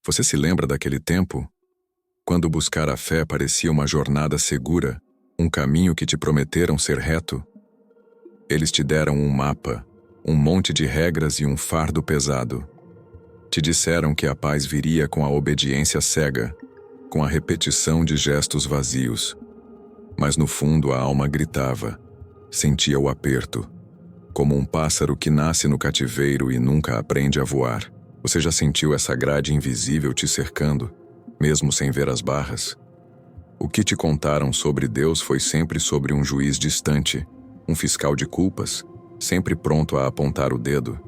Você se lembra daquele tempo? Quando buscar a fé parecia uma jornada segura, um caminho que te prometeram ser reto? Eles te deram um mapa, um monte de regras e um fardo pesado. Te disseram que a paz viria com a obediência cega, com a repetição de gestos vazios. Mas no fundo a alma gritava, sentia o aperto, como um pássaro que nasce no cativeiro e nunca aprende a voar. Você já sentiu essa grade invisível te cercando, mesmo sem ver as barras? O que te contaram sobre Deus foi sempre sobre um juiz distante, um fiscal de culpas, sempre pronto a apontar o dedo.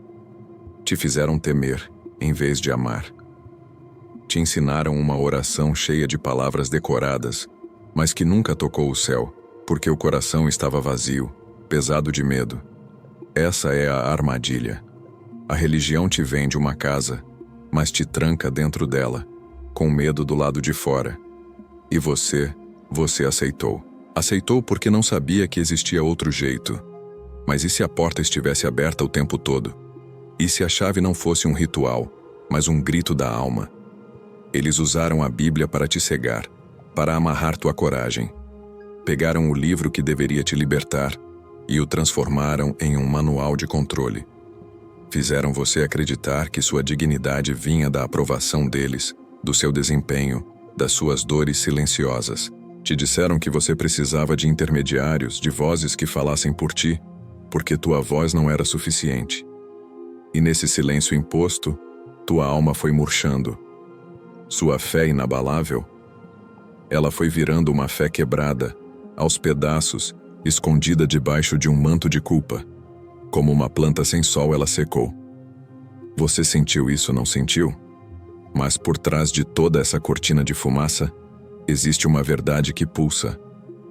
Te fizeram temer, em vez de amar. Te ensinaram uma oração cheia de palavras decoradas, mas que nunca tocou o céu, porque o coração estava vazio, pesado de medo. Essa é a armadilha. A religião te vende uma casa, mas te tranca dentro dela, com medo do lado de fora. E você aceitou. Aceitou porque não sabia que existia outro jeito. Mas e se a porta estivesse aberta o tempo todo? E se a chave não fosse um ritual, mas um grito da alma? Eles usaram a Bíblia para te cegar, para amarrar tua coragem. Pegaram o livro que deveria te libertar e o transformaram em um manual de controle. Fizeram você acreditar que sua dignidade vinha da aprovação deles, do seu desempenho, das suas dores silenciosas. Te disseram que você precisava de intermediários, de vozes que falassem por ti, porque tua voz não era suficiente. E nesse silêncio imposto, tua alma foi murchando. Sua fé inabalável, ela foi virando uma fé quebrada, aos pedaços, escondida debaixo de um manto de culpa. Como uma planta sem sol, ela secou. Você sentiu isso, não sentiu? Mas por trás de toda essa cortina de fumaça, existe uma verdade que pulsa,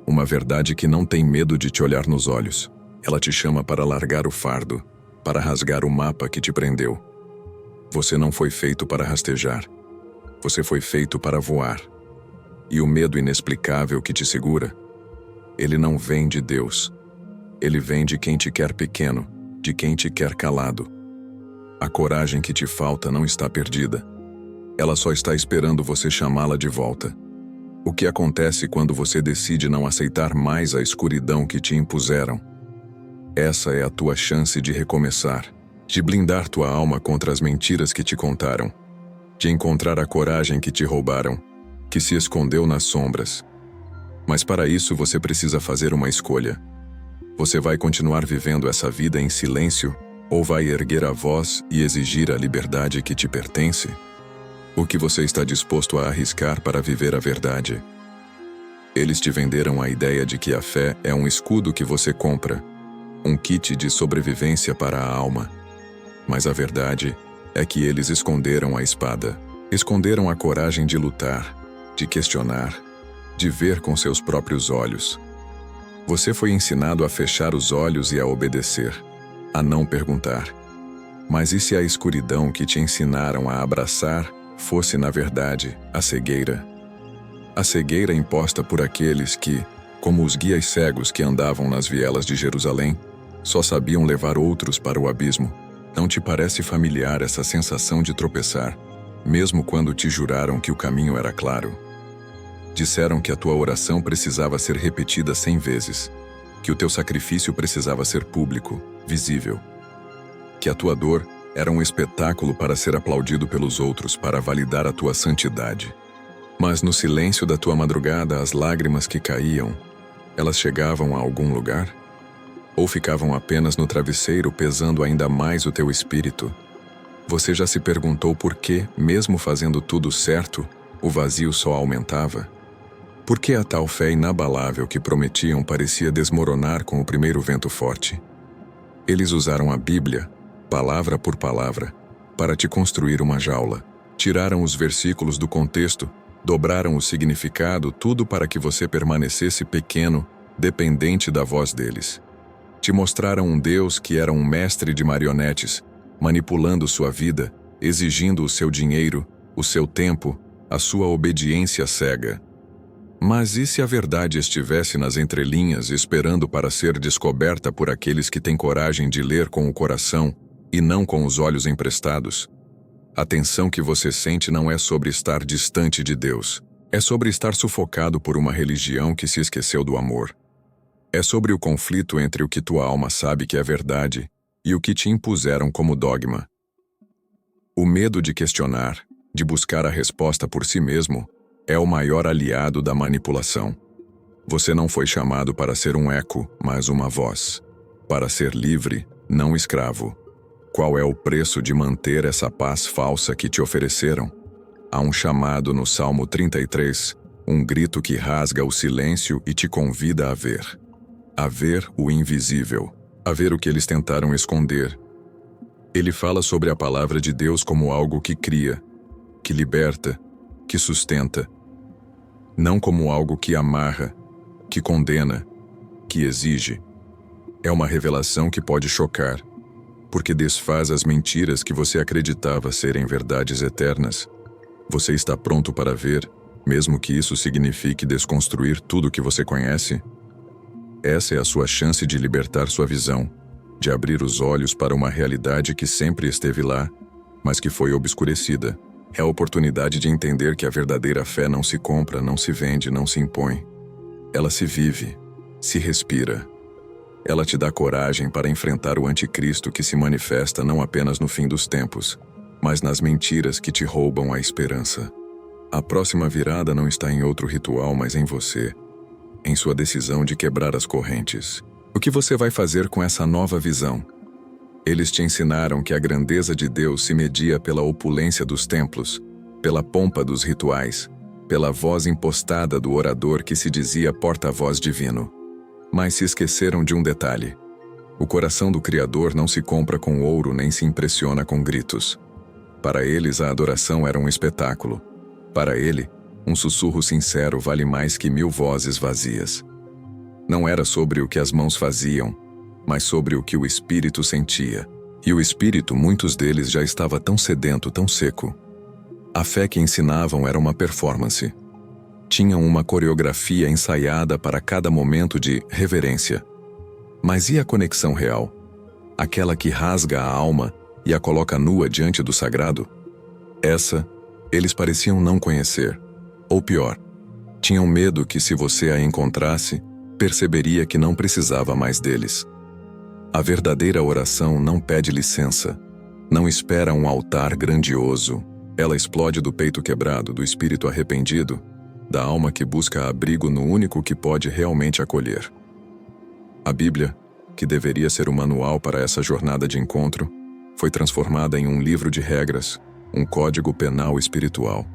uma verdade que não tem medo de te olhar nos olhos. Ela te chama para largar o fardo, para rasgar o mapa que te prendeu. Você não foi feito para rastejar. Você foi feito para voar. E o medo inexplicável que te segura, ele não vem de Deus. Ele vem de quem te quer pequeno, de quem te quer calado. A coragem que te falta não está perdida. Ela só está esperando você chamá-la de volta. O que acontece quando você decide não aceitar mais a escuridão que te impuseram? Essa é a tua chance de recomeçar, de blindar tua alma contra as mentiras que te contaram, de encontrar a coragem que te roubaram, que se escondeu nas sombras. Mas para isso você precisa fazer uma escolha. Você vai continuar vivendo essa vida em silêncio ou vai erguer a voz e exigir a liberdade que te pertence? O que você está disposto a arriscar para viver a verdade? Eles te venderam a ideia de que a fé é um escudo que você compra, um kit de sobrevivência para a alma. Mas a verdade é que eles esconderam a espada, esconderam a coragem de lutar, de questionar, de ver com seus próprios olhos. Você foi ensinado a fechar os olhos e a obedecer, a não perguntar. Mas e se a escuridão que te ensinaram a abraçar fosse, na verdade, a cegueira? A cegueira imposta por aqueles que, como os guias cegos que andavam nas vielas de Jerusalém, só sabiam levar outros para o abismo. Não te parece familiar essa sensação de tropeçar, mesmo quando te juraram que o caminho era claro? Disseram que a tua oração precisava ser repetida 100 vezes, que o teu sacrifício precisava ser público, visível, que a tua dor era um espetáculo para ser aplaudido pelos outros, para validar a tua santidade. Mas no silêncio da tua madrugada, as lágrimas que caíam, elas chegavam a algum lugar? Ou ficavam apenas no travesseiro, pesando ainda mais o teu espírito? Você já se perguntou por que, mesmo fazendo tudo certo, o vazio só aumentava? Por que a tal fé inabalável que prometiam parecia desmoronar com o primeiro vento forte? Eles usaram a Bíblia, palavra por palavra, para te construir uma jaula. Tiraram os versículos do contexto, dobraram o significado, tudo para que você permanecesse pequeno, dependente da voz deles. Te mostraram um Deus que era um mestre de marionetes, manipulando sua vida, exigindo o seu dinheiro, o seu tempo, a sua obediência cega. Mas e se a verdade estivesse nas entrelinhas, esperando para ser descoberta por aqueles que têm coragem de ler com o coração e não com os olhos emprestados? A tensão que você sente não é sobre estar distante de Deus. É sobre estar sufocado por uma religião que se esqueceu do amor. É sobre o conflito entre o que tua alma sabe que é verdade e o que te impuseram como dogma. O medo de questionar, de buscar a resposta por si mesmo, é o maior aliado da manipulação. Você não foi chamado para ser um eco, mas uma voz. Para ser livre, não escravo. Qual é o preço de manter essa paz falsa que te ofereceram? Há um chamado no Salmo 33, um grito que rasga o silêncio e te convida a ver o invisível, a ver o que eles tentaram esconder. Ele fala sobre a palavra de Deus como algo que cria, que liberta, que sustenta, não como algo que amarra, que condena, que exige. É uma revelação que pode chocar, porque desfaz as mentiras que você acreditava serem verdades eternas. Você está pronto para ver, mesmo que isso signifique desconstruir tudo que você conhece? Essa é a sua chance de libertar sua visão, de abrir os olhos para uma realidade que sempre esteve lá, mas que foi obscurecida. É a oportunidade de entender que a verdadeira fé não se compra, não se vende, não se impõe. Ela se vive, se respira. Ela te dá coragem para enfrentar o anticristo que se manifesta não apenas no fim dos tempos, mas nas mentiras que te roubam a esperança. A próxima virada não está em outro ritual, mas em você, em sua decisão de quebrar as correntes. O que você vai fazer com essa nova visão? Eles te ensinaram que a grandeza de Deus se media pela opulência dos templos, pela pompa dos rituais, pela voz impostada do orador que se dizia porta-voz divino. Mas se esqueceram de um detalhe. O coração do Criador não se compra com ouro nem se impressiona com gritos. Para eles, a adoração era um espetáculo. Para ele, um sussurro sincero vale mais que 1000 vozes vazias. Não era sobre o que as mãos faziam, mas sobre o que o espírito sentia. E o espírito, muitos deles, já estava tão sedento, tão seco. A fé que ensinavam era uma performance. Tinham uma coreografia ensaiada para cada momento de reverência. Mas e a conexão real? Aquela que rasga a alma e a coloca nua diante do sagrado? Essa, eles pareciam não conhecer. Ou pior, tinham medo que, se você a encontrasse, perceberia que não precisava mais deles. A verdadeira oração não pede licença, não espera um altar grandioso. Ela explode do peito quebrado, do espírito arrependido, da alma que busca abrigo no único que pode realmente acolher. A Bíblia, que deveria ser o manual para essa jornada de encontro, foi transformada em um livro de regras, um código penal espiritual.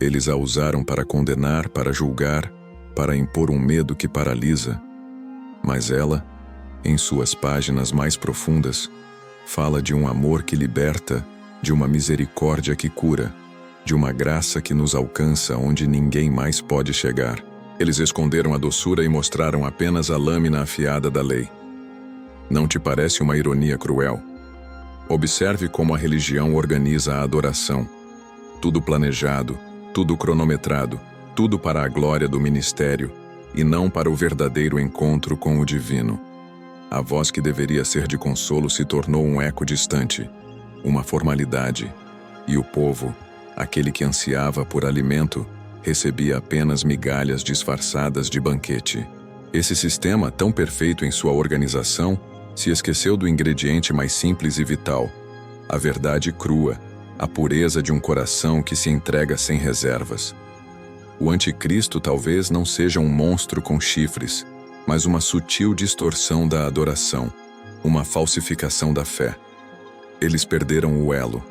Eles a usaram para condenar, para julgar, para impor um medo que paralisa. Mas ela, em suas páginas mais profundas, fala de um amor que liberta, de uma misericórdia que cura, de uma graça que nos alcança onde ninguém mais pode chegar. Eles esconderam a doçura e mostraram apenas a lâmina afiada da lei. Não te parece uma ironia cruel? Observe como a religião organiza a adoração. Tudo planejado, tudo cronometrado, tudo para a glória do ministério e não para o verdadeiro encontro com o divino. A voz que deveria ser de consolo se tornou um eco distante, uma formalidade, e o povo, aquele que ansiava por alimento, recebia apenas migalhas disfarçadas de banquete. Esse sistema, tão perfeito em sua organização, se esqueceu do ingrediente mais simples e vital, a verdade crua, a pureza de um coração que se entrega sem reservas. O anticristo talvez não seja um monstro com chifres, mas uma sutil distorção da adoração, uma falsificação da fé. Eles perderam o elo,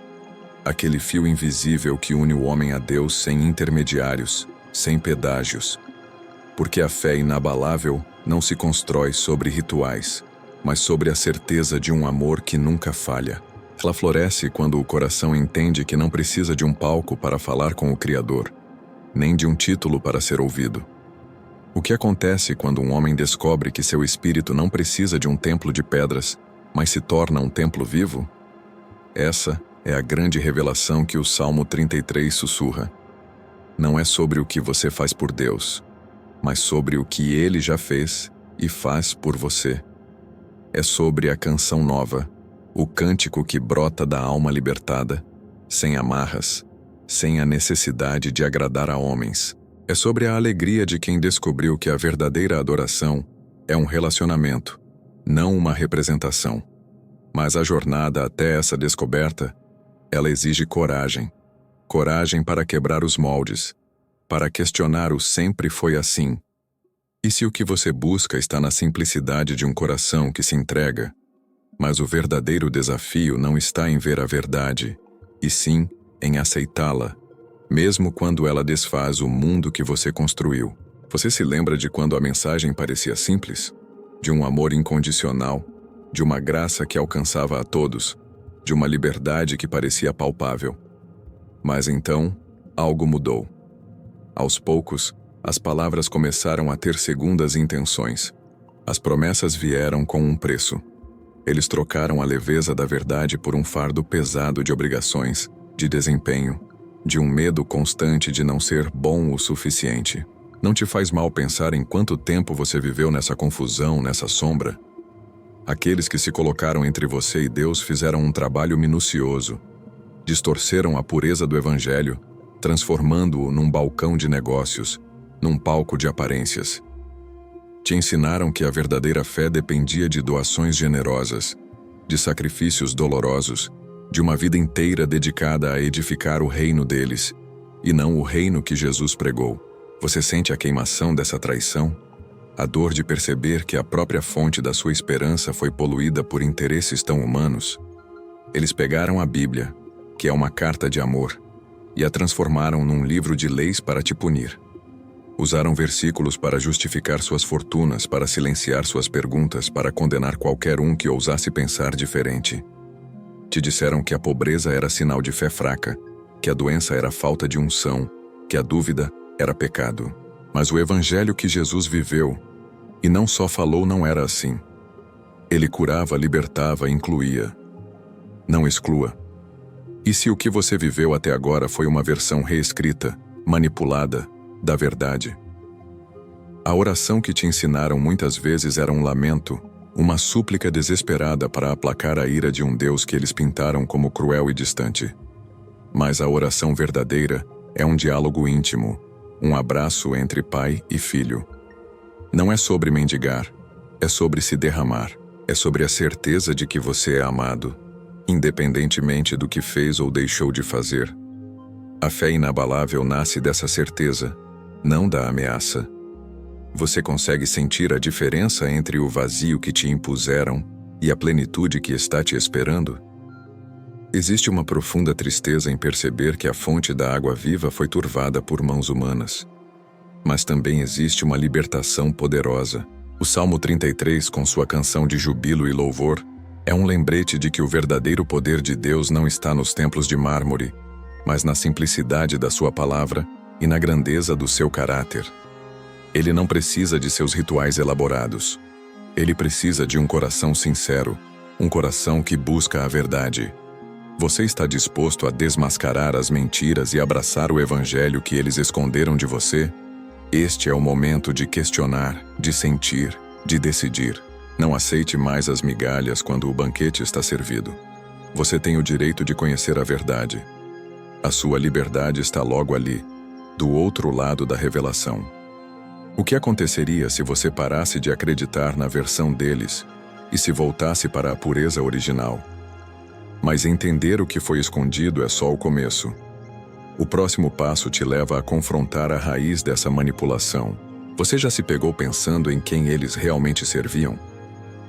aquele fio invisível que une o homem a Deus sem intermediários, sem pedágios. Porque a fé inabalável não se constrói sobre rituais, mas sobre a certeza de um amor que nunca falha. Ela floresce quando o coração entende que não precisa de um palco para falar com o Criador, nem de um título para ser ouvido. O que acontece quando um homem descobre que seu espírito não precisa de um templo de pedras, mas se torna um templo vivo? Essa é a grande revelação que o Salmo 33 sussurra. Não é sobre o que você faz por Deus, mas sobre o que Ele já fez e faz por você. É sobre a canção nova, o cântico que brota da alma libertada, sem amarras, sem a necessidade de agradar a homens. É sobre a alegria de quem descobriu que a verdadeira adoração é um relacionamento, não uma representação. Mas a jornada até essa descoberta, ela exige coragem. Coragem para quebrar os moldes, para questionar o sempre foi assim. E se o que você busca está na simplicidade de um coração que se entrega, mas o verdadeiro desafio não está em ver a verdade, e sim em aceitá-la, mesmo quando ela desfaz o mundo que você construiu. Você se lembra de quando a mensagem parecia simples? De um amor incondicional, de uma graça que alcançava a todos, de uma liberdade que parecia palpável. Mas então, algo mudou. Aos poucos, as palavras começaram a ter segundas intenções. As promessas vieram com um preço. Eles trocaram a leveza da verdade por um fardo pesado de obrigações, de desempenho, de um medo constante de não ser bom o suficiente. Não te faz mal pensar em quanto tempo você viveu nessa confusão, nessa sombra? Aqueles que se colocaram entre você e Deus fizeram um trabalho minucioso. Distorceram a pureza do Evangelho, transformando-o num balcão de negócios, num palco de aparências. Te ensinaram que a verdadeira fé dependia de doações generosas, de sacrifícios dolorosos, de uma vida inteira dedicada a edificar o reino deles, e não o reino que Jesus pregou. Você sente a queimação dessa traição? A dor de perceber que a própria fonte da sua esperança foi poluída por interesses tão humanos? Eles pegaram a Bíblia, que é uma carta de amor, e a transformaram num livro de leis para te punir. Usaram versículos para justificar suas fortunas, para silenciar suas perguntas, para condenar qualquer um que ousasse pensar diferente. Te disseram que a pobreza era sinal de fé fraca, que a doença era falta de unção, que a dúvida era pecado. Mas o evangelho que Jesus viveu, e não só falou, não era assim. Ele curava, libertava, incluía. Não exclua. E se o que você viveu até agora foi uma versão reescrita, manipulada, da verdade? A oração que te ensinaram muitas vezes era um lamento, uma súplica desesperada para aplacar a ira de um Deus que eles pintaram como cruel e distante. Mas a oração verdadeira é um diálogo íntimo, um abraço entre pai e filho. Não é sobre mendigar, é sobre se derramar, é sobre a certeza de que você é amado, independentemente do que fez ou deixou de fazer. A fé inabalável nasce dessa certeza, não da ameaça. Você consegue sentir a diferença entre o vazio que te impuseram e a plenitude que está te esperando? Existe uma profunda tristeza em perceber que a fonte da água viva foi turvada por mãos humanas. Mas também existe uma libertação poderosa. O Salmo 33, com sua canção de júbilo e louvor, é um lembrete de que o verdadeiro poder de Deus não está nos templos de mármore, mas na simplicidade da sua palavra e na grandeza do seu caráter. Ele não precisa de seus rituais elaborados. Ele precisa de um coração sincero, um coração que busca a verdade. Você está disposto a desmascarar as mentiras e abraçar o evangelho que eles esconderam de você? Este é o momento de questionar, de sentir, de decidir. Não aceite mais as migalhas quando o banquete está servido. Você tem o direito de conhecer a verdade. A sua liberdade está logo ali, do outro lado da revelação. O que aconteceria se você parasse de acreditar na versão deles e se voltasse para a pureza original? Mas entender o que foi escondido é só o começo. O próximo passo te leva a confrontar a raiz dessa manipulação. Você já se pegou pensando em quem eles realmente serviam?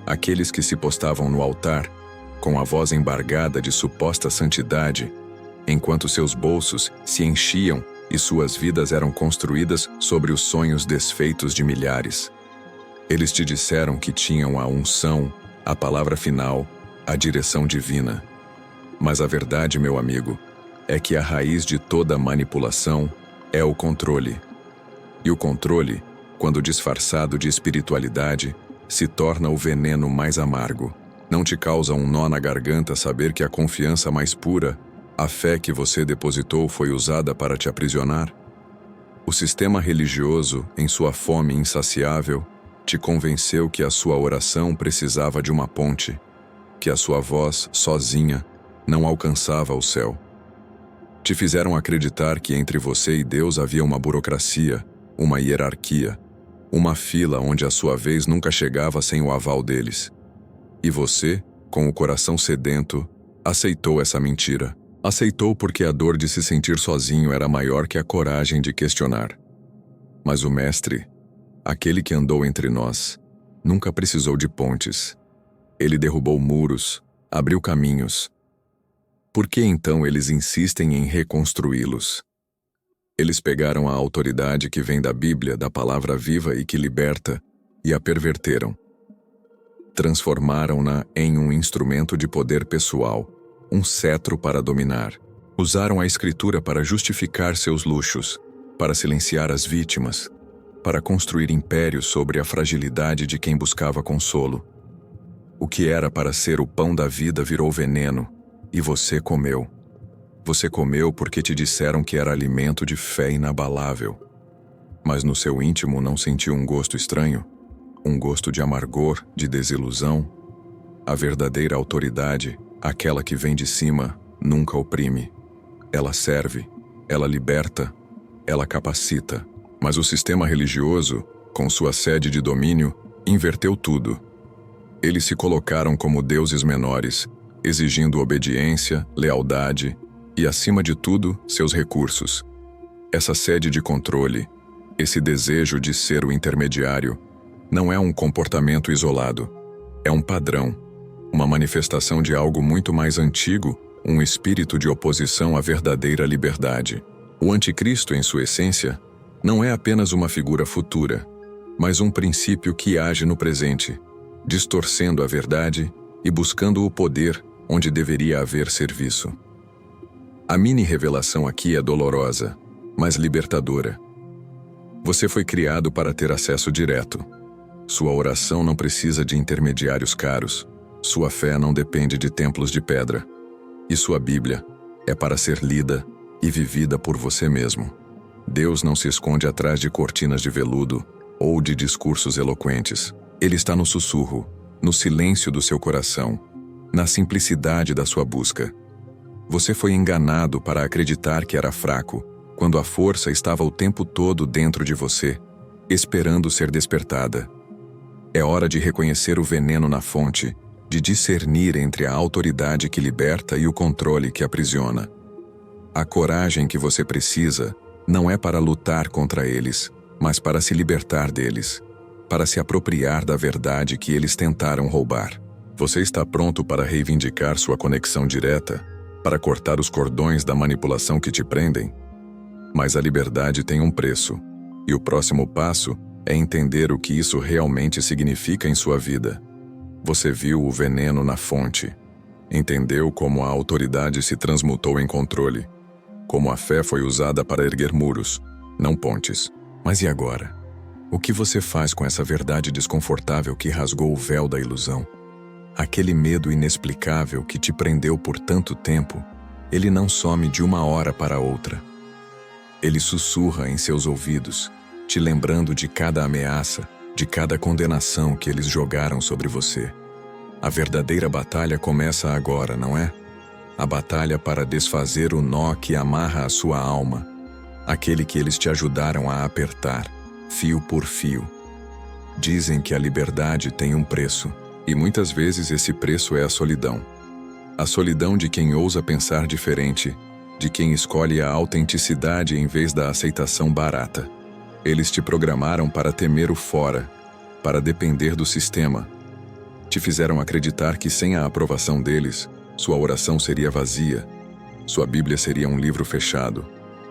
Aqueles que se postavam no altar, com a voz embargada de suposta santidade, enquanto seus bolsos se enchiam e suas vidas eram construídas sobre os sonhos desfeitos de milhares. Eles te disseram que tinham a unção, a palavra final, a direção divina. Mas a verdade, meu amigo, é que a raiz de toda manipulação é o controle. E o controle, quando disfarçado de espiritualidade, se torna o veneno mais amargo. Não te causa um nó na garganta saber que a confiança mais pura, a fé que você depositou, foi usada para te aprisionar? O sistema religioso, em sua fome insaciável, te convenceu que a sua oração precisava de uma ponte, que a sua voz, sozinha, não alcançava o céu. Te fizeram acreditar que entre você e Deus havia uma burocracia, uma hierarquia, uma fila onde a sua vez nunca chegava sem o aval deles. E você, com o coração sedento, aceitou essa mentira. Aceitou porque a dor de se sentir sozinho era maior que a coragem de questionar. Mas o Mestre, aquele que andou entre nós, nunca precisou de pontes. Ele derrubou muros, abriu caminhos. Por que então eles insistem em reconstruí-los? Eles pegaram a autoridade que vem da Bíblia, da palavra viva e que liberta, e a perverteram. Transformaram-na em um instrumento de poder pessoal, um cetro para dominar. Usaram a Escritura para justificar seus luxos, para silenciar as vítimas, para construir impérios sobre a fragilidade de quem buscava consolo. O que era para ser o pão da vida virou veneno, e você comeu. Você comeu porque te disseram que era alimento de fé inabalável. Mas no seu íntimo não sentiu um gosto estranho? Um gosto de amargor, de desilusão? A verdadeira autoridade, aquela que vem de cima, nunca oprime. Ela serve, ela liberta, ela capacita. Mas o sistema religioso, com sua sede de domínio, inverteu tudo. Eles se colocaram como deuses menores, exigindo obediência, lealdade e, acima de tudo, seus recursos. Essa sede de controle, esse desejo de ser o intermediário, não é um comportamento isolado. É um padrão, uma manifestação de algo muito mais antigo, um espírito de oposição à verdadeira liberdade. O anticristo, em sua essência, não é apenas uma figura futura, mas um princípio que age no presente, distorcendo a verdade e buscando o poder onde deveria haver serviço. A mini-revelação aqui é dolorosa, mas libertadora. Você foi criado para ter acesso direto. Sua oração não precisa de intermediários caros. Sua fé não depende de templos de pedra. E sua Bíblia é para ser lida e vivida por você mesmo. Deus não se esconde atrás de cortinas de veludo ou de discursos eloquentes. Ele está no sussurro, no silêncio do seu coração, na simplicidade da sua busca. Você foi enganado para acreditar que era fraco, quando a força estava o tempo todo dentro de você, esperando ser despertada. É hora de reconhecer o veneno na fonte, de discernir entre a autoridade que liberta e o controle que aprisiona. A coragem que você precisa não é para lutar contra eles, mas para se libertar deles, para se apropriar da verdade que eles tentaram roubar. Você está pronto para reivindicar sua conexão direta, para cortar os cordões da manipulação que te prendem? Mas a liberdade tem um preço, e o próximo passo é entender o que isso realmente significa em sua vida. Você viu o veneno na fonte, entendeu como a autoridade se transmutou em controle, como a fé foi usada para erguer muros, não pontes. Mas e agora? O que você faz com essa verdade desconfortável que rasgou o véu da ilusão? Aquele medo inexplicável que te prendeu por tanto tempo, ele não some de uma hora para outra. Ele sussurra em seus ouvidos, te lembrando de cada ameaça, de cada condenação que eles jogaram sobre você. A verdadeira batalha começa agora, não é? A batalha para desfazer o nó que amarra a sua alma, aquele que eles te ajudaram a apertar, fio por fio. Dizem que a liberdade tem um preço, e muitas vezes esse preço é a solidão. A solidão de quem ousa pensar diferente, de quem escolhe a autenticidade em vez da aceitação barata. Eles te programaram para temer o fora, para depender do sistema. Te fizeram acreditar que sem a aprovação deles, sua oração seria vazia, sua Bíblia seria um livro fechado,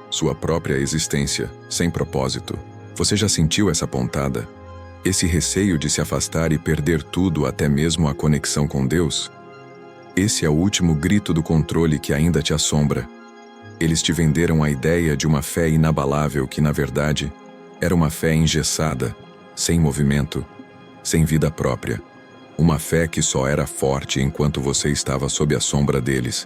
sua própria existência, sem propósito. Você já sentiu essa pontada? Esse receio de se afastar e perder tudo, até mesmo a conexão com Deus? Esse é o último grito do controle que ainda te assombra. Eles te venderam a ideia de uma fé inabalável que, na verdade, era uma fé engessada, sem movimento, sem vida própria. Uma fé que só era forte enquanto você estava sob a sombra deles.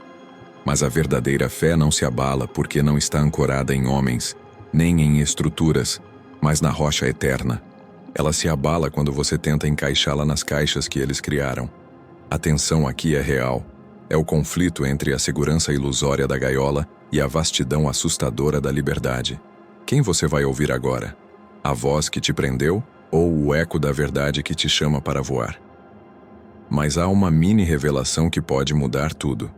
Mas a verdadeira fé não se abala porque não está ancorada em homens, nem em estruturas, mas na rocha eterna. Ela se abala quando você tenta encaixá-la nas caixas que eles criaram. A tensão aqui é real. É o conflito entre a segurança ilusória da gaiola e a vastidão assustadora da liberdade. Quem você vai ouvir agora? A voz que te prendeu ou o eco da verdade que te chama para voar? Mas há uma mini revelação que pode mudar tudo.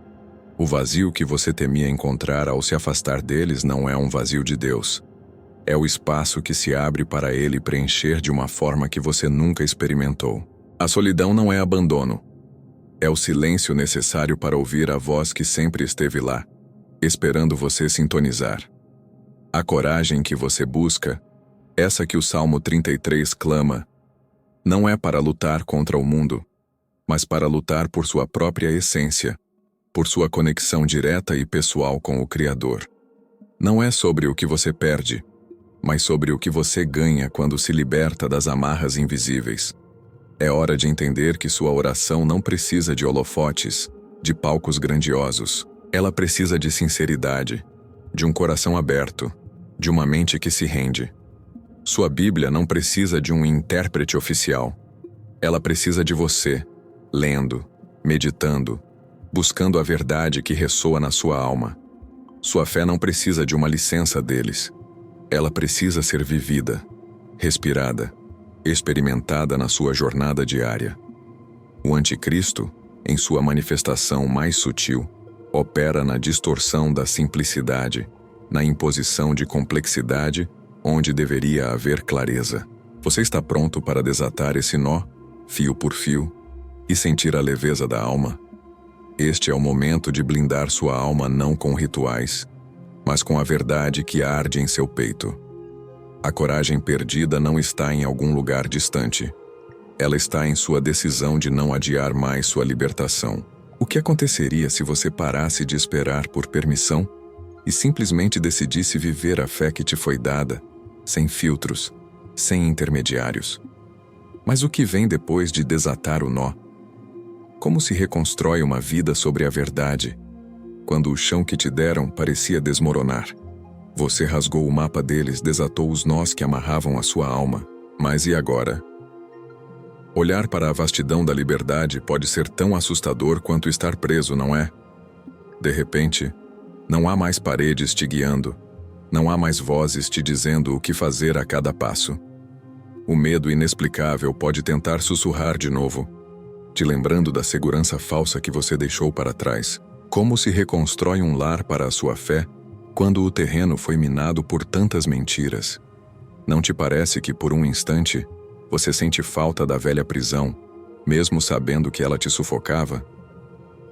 O vazio que você temia encontrar ao se afastar deles não é um vazio de Deus. É o espaço que se abre para ele preencher de uma forma que você nunca experimentou. A solidão não é abandono. É o silêncio necessário para ouvir a voz que sempre esteve lá, esperando você sintonizar. A coragem que você busca, essa que o Salmo 33 clama, não é para lutar contra o mundo, mas para lutar por sua própria essência, por sua conexão direta e pessoal com o Criador. Não é sobre o que você perde, mas sobre o que você ganha quando se liberta das amarras invisíveis. É hora de entender que sua oração não precisa de holofotes, de palcos grandiosos. Ela precisa de sinceridade, de um coração aberto, de uma mente que se rende. Sua Bíblia não precisa de um intérprete oficial. Ela precisa de você, lendo, meditando, buscando a verdade que ressoa na sua alma. Sua fé não precisa de uma licença deles. Ela precisa ser vivida, respirada, experimentada na sua jornada diária. O Anticristo, em sua manifestação mais sutil, opera na distorção da simplicidade, na imposição de complexidade, onde deveria haver clareza. Você está pronto para desatar esse nó, fio por fio, e sentir a leveza da alma? Este é o momento de blindar sua alma não com rituais, mas com a verdade que arde em seu peito. A coragem perdida não está em algum lugar distante. Ela está em sua decisão de não adiar mais sua libertação. O que aconteceria se você parasse de esperar por permissão e simplesmente decidisse viver a fé que te foi dada, sem filtros, sem intermediários? Mas o que vem depois de desatar o nó? Como se reconstrói uma vida sobre a verdade, quando o chão que te deram parecia desmoronar? Você rasgou o mapa deles, desatou os nós que amarravam a sua alma. Mas e agora? Olhar para a vastidão da liberdade pode ser tão assustador quanto estar preso, não é? De repente, não há mais paredes te guiando, não há mais vozes te dizendo o que fazer a cada passo. O medo inexplicável pode tentar sussurrar de novo, te lembrando da segurança falsa que você deixou para trás. Como se reconstrói um lar para a sua fé quando o terreno foi minado por tantas mentiras? Não te parece que por um instante você sente falta da velha prisão, mesmo sabendo que ela te sufocava?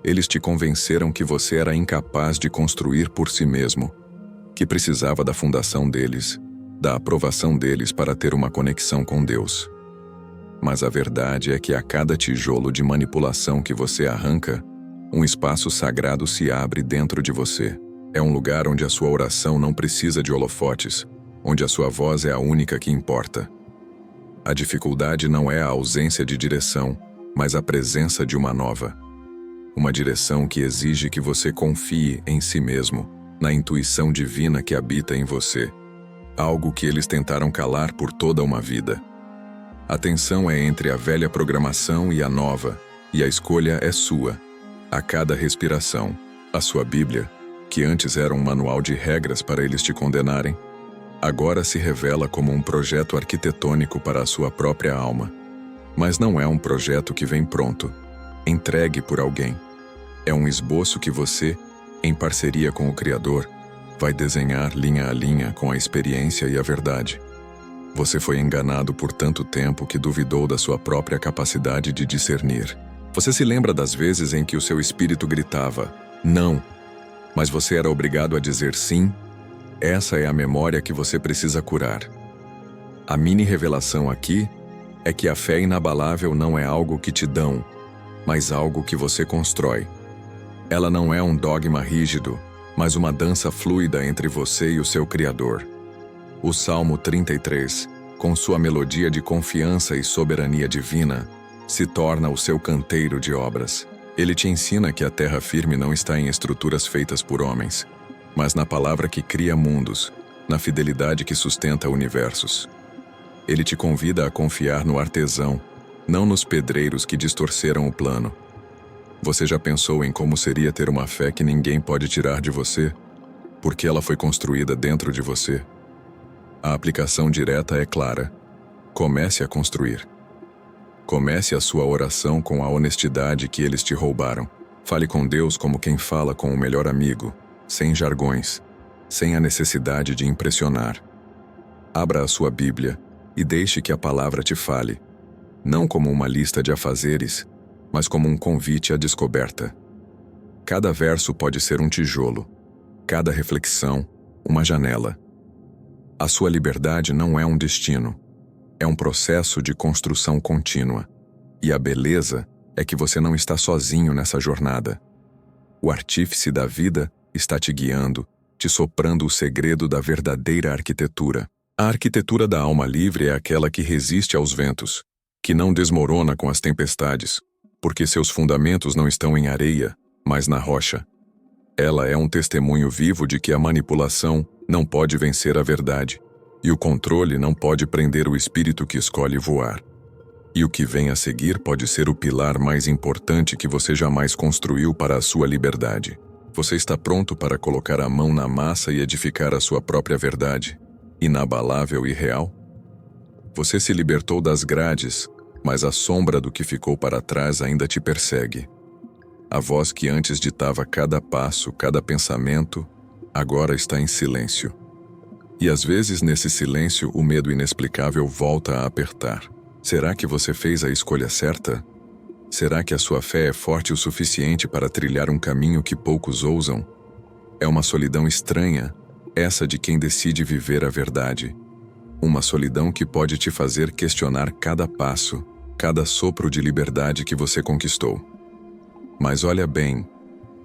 Eles te convenceram que você era incapaz de construir por si mesmo, que precisava da fundação deles, da aprovação deles para ter uma conexão com Deus. Mas a verdade é que a cada tijolo de manipulação que você arranca, um espaço sagrado se abre dentro de você. É um lugar onde a sua oração não precisa de holofotes, onde a sua voz é a única que importa. A dificuldade não é a ausência de direção, mas a presença de uma nova. Uma direção que exige que você confie em si mesmo, na intuição divina que habita em você. Algo que eles tentaram calar por toda uma vida. A tensão é entre a velha programação e a nova, e a escolha é sua. A cada respiração, a sua Bíblia, que antes era um manual de regras para eles te condenarem, agora se revela como um projeto arquitetônico para a sua própria alma. Mas não é um projeto que vem pronto, entregue por alguém. É um esboço que você, em parceria com o Criador, vai desenhar linha a linha com a experiência e a verdade. Você foi enganado por tanto tempo que duvidou da sua própria capacidade de discernir. Você se lembra das vezes em que o seu espírito gritava, não, mas você era obrigado a dizer sim? Essa é a memória que você precisa curar. A mini revelação aqui é que a fé inabalável não é algo que te dão, mas algo que você constrói. Ela não é um dogma rígido, mas uma dança fluida entre você e o seu Criador. O Salmo 33, com sua melodia de confiança e soberania divina, se torna o seu canteiro de obras. Ele te ensina que a terra firme não está em estruturas feitas por homens, mas na palavra que cria mundos, na fidelidade que sustenta universos. Ele te convida a confiar no artesão, não nos pedreiros que distorceram o plano. Você já pensou em como seria ter uma fé que ninguém pode tirar de você? Porque ela foi construída dentro de você. A aplicação direta é clara. Comece a construir. Comece a sua oração com a honestidade que eles te roubaram. Fale com Deus como quem fala com o melhor amigo, sem jargões, sem a necessidade de impressionar. Abra a sua Bíblia e deixe que a palavra te fale, não como uma lista de afazeres, mas como um convite à descoberta. Cada verso pode ser um tijolo, cada reflexão, uma janela. A sua liberdade não é um destino, é um processo de construção contínua. E a beleza é que você não está sozinho nessa jornada. O artífice da vida está te guiando, te soprando o segredo da verdadeira arquitetura. A arquitetura da alma livre é aquela que resiste aos ventos, que não desmorona com as tempestades, porque seus fundamentos não estão em areia, mas na rocha. Ela é um testemunho vivo de que a manipulação não pode vencer a verdade, e o controle não pode prender o espírito que escolhe voar. E o que vem a seguir pode ser o pilar mais importante que você jamais construiu para a sua liberdade. Você está pronto para colocar a mão na massa e edificar a sua própria verdade, inabalável e real? Você se libertou das grades, mas a sombra do que ficou para trás ainda te persegue. A voz que antes ditava cada passo, cada pensamento, agora está em silêncio. E às vezes, nesse silêncio, o medo inexplicável volta a apertar. Será que você fez a escolha certa? Será que a sua fé é forte o suficiente para trilhar um caminho que poucos ousam? É uma solidão estranha, essa de quem decide viver a verdade. Uma solidão que pode te fazer questionar cada passo, cada sopro de liberdade que você conquistou. Mas olha bem,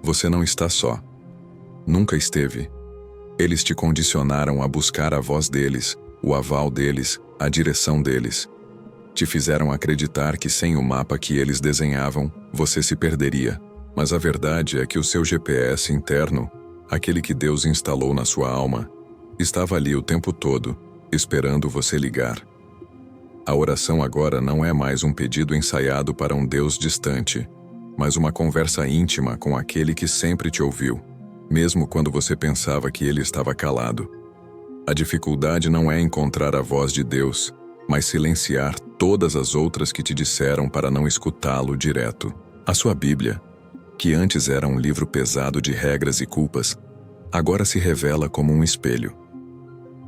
você não está só. Nunca esteve. Eles te condicionaram a buscar a voz deles, o aval deles, a direção deles. Te fizeram acreditar que sem o mapa que eles desenhavam, você se perderia. Mas a verdade é que o seu GPS interno, aquele que Deus instalou na sua alma, estava ali o tempo todo, esperando você ligar. A oração agora não é mais um pedido ensaiado para um Deus distante, mas uma conversa íntima com aquele que sempre te ouviu, mesmo quando você pensava que ele estava calado. A dificuldade não é encontrar a voz de Deus, mas silenciar todas as outras que te disseram para não escutá-lo direto. A sua Bíblia, que antes era um livro pesado de regras e culpas, agora se revela como um espelho.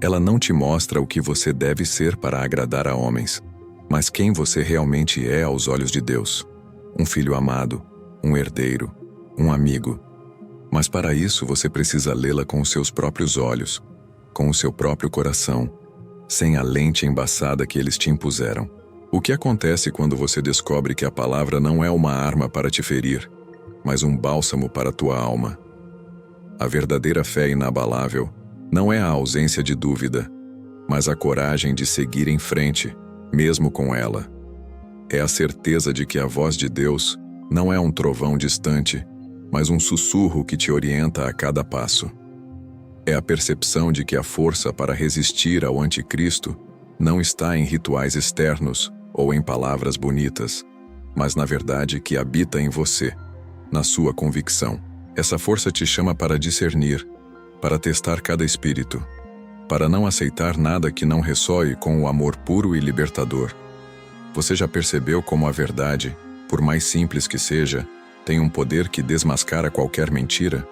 Ela não te mostra o que você deve ser para agradar a homens, mas quem você realmente é aos olhos de Deus. Um filho amado, um herdeiro, um amigo. Mas para isso você precisa lê-la com os seus próprios olhos, com o seu próprio coração, sem a lente embaçada que eles te impuseram. O que acontece quando você descobre que a palavra não é uma arma para te ferir, mas um bálsamo para a tua alma? A verdadeira fé inabalável não é a ausência de dúvida, mas a coragem de seguir em frente, mesmo com ela. É a certeza de que a voz de Deus não é um trovão distante, mas um sussurro que te orienta a cada passo. É a percepção de que a força para resistir ao anticristo não está em rituais externos ou em palavras bonitas, mas na verdade que habita em você, na sua convicção. Essa força te chama para discernir, para testar cada espírito, para não aceitar nada que não ressoe com o amor puro e libertador. Você já percebeu como a verdade, por mais simples que seja, tem um poder que desmascara qualquer mentira?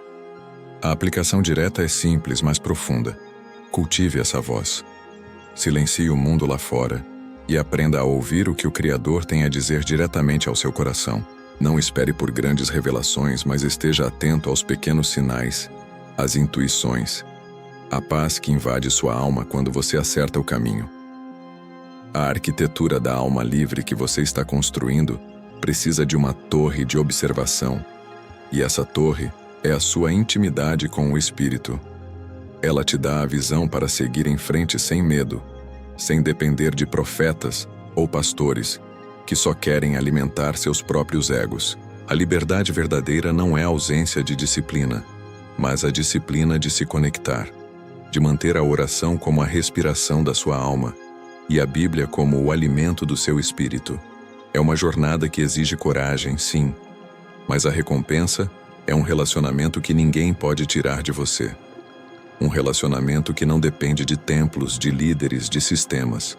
A aplicação direta é simples, mas profunda. Cultive essa voz. Silencie o mundo lá fora e aprenda a ouvir o que o Criador tem a dizer diretamente ao seu coração. Não espere por grandes revelações, mas esteja atento aos pequenos sinais, às intuições, a paz que invade sua alma quando você acerta o caminho. A arquitetura da alma livre que você está construindo precisa de uma torre de observação, e essa torre é a sua intimidade com o Espírito. Ela te dá a visão para seguir em frente sem medo, sem depender de profetas ou pastores que só querem alimentar seus próprios egos. A liberdade verdadeira não é a ausência de disciplina, mas a disciplina de se conectar, de manter a oração como a respiração da sua alma e a Bíblia como o alimento do seu espírito. É uma jornada que exige coragem, sim, Mas a recompensa é um relacionamento que ninguém pode tirar de você. Um relacionamento que não depende de templos, de líderes, de sistemas.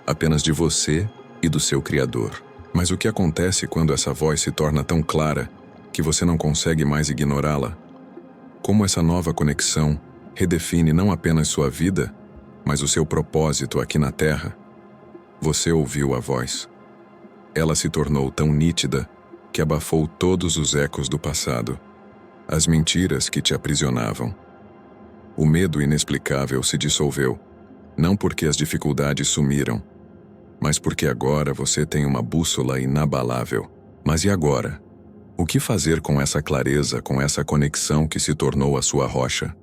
Apenas de você e do seu Criador. Mas o que acontece quando essa voz se torna tão clara que você não consegue mais ignorá-la? Como essa nova conexão redefine não apenas sua vida, mas o seu propósito aqui na Terra? Você ouviu a voz. Ela se tornou tão nítida que abafou todos os ecos do passado, as mentiras que te aprisionavam. O medo inexplicável se dissolveu, não porque as dificuldades sumiram, mas porque agora você tem uma bússola inabalável. Mas e agora? O que fazer com essa clareza, com essa conexão que se tornou a sua rocha?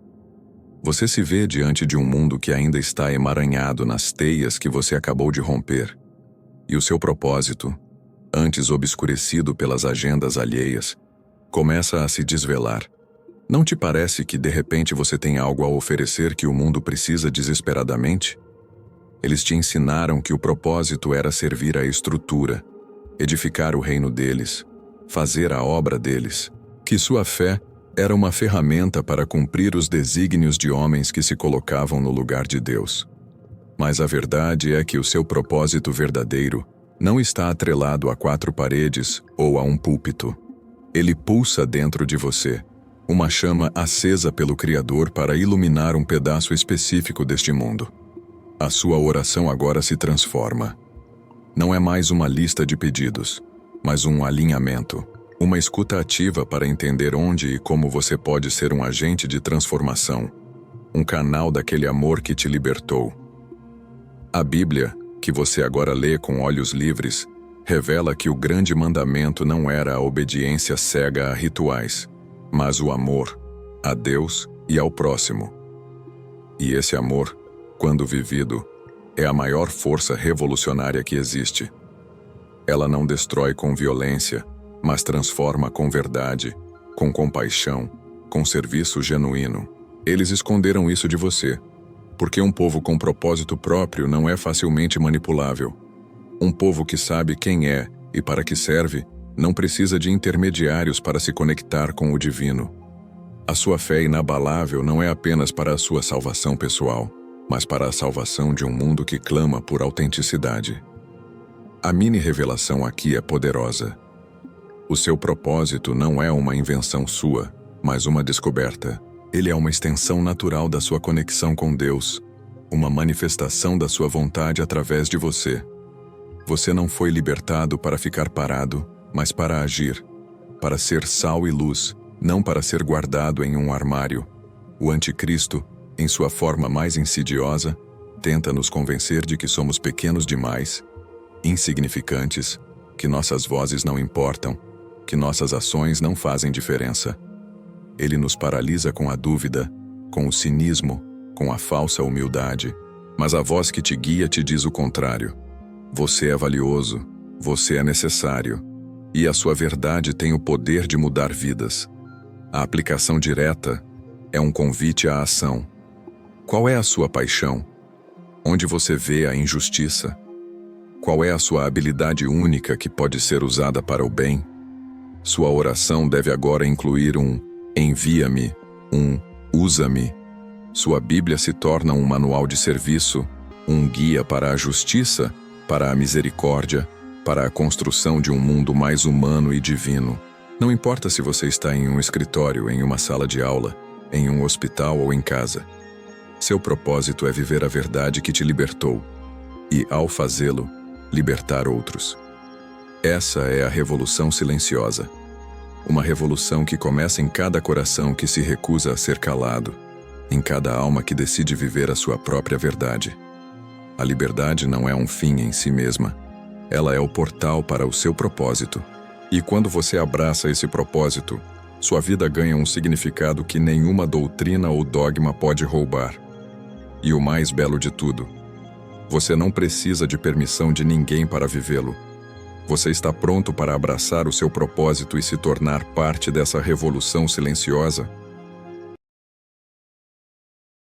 Você se vê diante de um mundo que ainda está emaranhado nas teias que você acabou de romper. E o seu propósito, antes obscurecido pelas agendas alheias, começa a se desvelar. Não te parece que de repente você tem algo a oferecer que o mundo precisa desesperadamente? Eles te ensinaram que o propósito era servir à estrutura, edificar o reino deles, fazer a obra deles, que sua fé era uma ferramenta para cumprir os desígnios de homens que se colocavam no lugar de Deus. Mas a verdade é que o seu propósito verdadeiro não está atrelado a 4 paredes ou a um púlpito. Ele pulsa dentro de você, uma chama acesa pelo Criador para iluminar um pedaço específico deste mundo. A sua oração agora se transforma. Não é mais uma lista de pedidos, mas um alinhamento, uma escuta ativa para entender onde e como você pode ser um agente de transformação, um canal daquele amor que te libertou. A Bíblia, que você agora lê com olhos livres, revela que o grande mandamento não era a obediência cega a rituais, mas o amor a Deus e ao próximo. E esse amor, quando vivido, é a maior força revolucionária que existe. Ela não destrói com violência, mas transforma com verdade, com compaixão, com serviço genuíno. Eles esconderam isso de você, porque um povo com propósito próprio não é facilmente manipulável. Um povo que sabe quem é e para que serve, não precisa de intermediários para se conectar com o divino. A sua fé inabalável não é apenas para a sua salvação pessoal, mas para a salvação de um mundo que clama por autenticidade. A mini-revelação aqui é poderosa. O seu propósito não é uma invenção sua, mas uma descoberta. Ele é uma extensão natural da sua conexão com Deus, uma manifestação da sua vontade através de você. Você não foi libertado para ficar parado, mas para agir, para ser sal e luz, não para ser guardado em um armário. O anticristo, em sua forma mais insidiosa, tenta nos convencer de que somos pequenos demais, insignificantes, que nossas vozes não importam, que nossas ações não fazem diferença. Ele nos paralisa com a dúvida, com o cinismo, com a falsa humildade, mas a voz que te guia te diz o contrário. Você é valioso, você é necessário, e a sua verdade tem o poder de mudar vidas. A aplicação direta é um convite à ação. Qual é a sua paixão? Onde você vê a injustiça? Qual é a sua habilidade única que pode ser usada para o bem? Sua oração deve agora incluir um envia-me, um usa-me. Sua Bíblia se torna um manual de serviço, um guia para a justiça, para a misericórdia, para a construção de um mundo mais humano e divino. Não importa se você está em um escritório, em uma sala de aula, em um hospital ou em casa. Seu propósito é viver a verdade que te libertou e, ao fazê-lo, libertar outros. Essa é a revolução silenciosa. Uma revolução que começa em cada coração que se recusa a ser calado, em cada alma que decide viver a sua própria verdade. A liberdade não é um fim em si mesma. Ela é o portal para o seu propósito. E quando você abraça esse propósito, sua vida ganha um significado que nenhuma doutrina ou dogma pode roubar. E o mais belo de tudo, você não precisa de permissão de ninguém para vivê-lo. Você está pronto para abraçar o seu propósito e se tornar parte dessa revolução silenciosa?